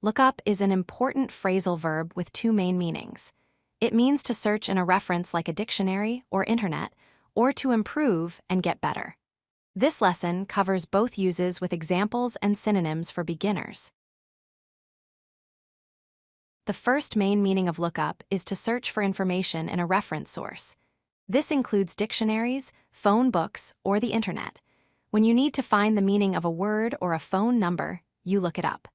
Look up is an important phrasal verb with two main meanings. It means to search in a reference like a dictionary or internet, or to improve and get better. This lesson covers both uses with examples and synonyms for beginners. The first main meaning of look up is to search for information in a reference source. This includes dictionaries, phone books, or the internet. When you need to find the meaning of a word or a phone number, you look it up.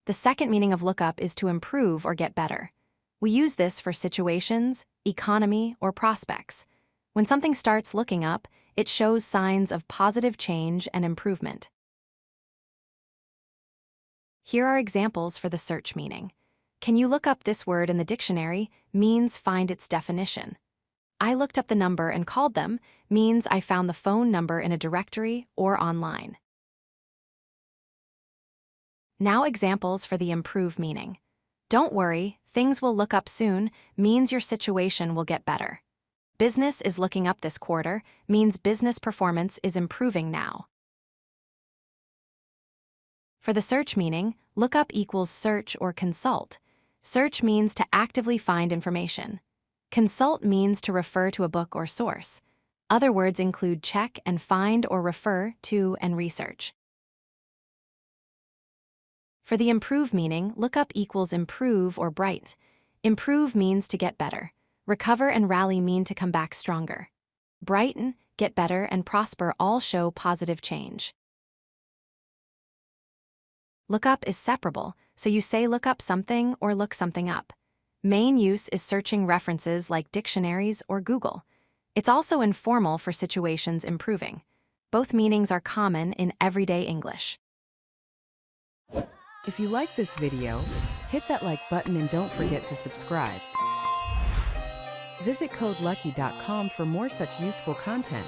The second meaning of look up is to improve or get better. We use this for situations, economy, or prospects. When something starts looking up, it shows signs of positive change and improvement. Here are examples for the search meaning. Can you look up this word in the dictionary means find its definition. I looked up the number and called them means I found the phone number in a directory or online. Now examples for the improve meaning. Don't worry, things will look up soon means your situation will get better. Business is looking up this quarter means business performance is improving now. For the search meaning, look up equals search or consult. Search means to actively find information. Consult means to refer to a book or source. Other words include check and find or refer to and research. For the improve meaning, look up equals improve or brighten. Improve means to get better. Recover and rally mean to come back stronger. Brighten, get better, and prosper all show positive change. Look up is separable, so you say look up something or look something up. Main use is searching references like dictionaries or Google. It's also informal for situations improving. Both meanings are common in everyday English. If you like this video, hit that like button and don't forget to subscribe. Visit codelucky.com for more such useful content.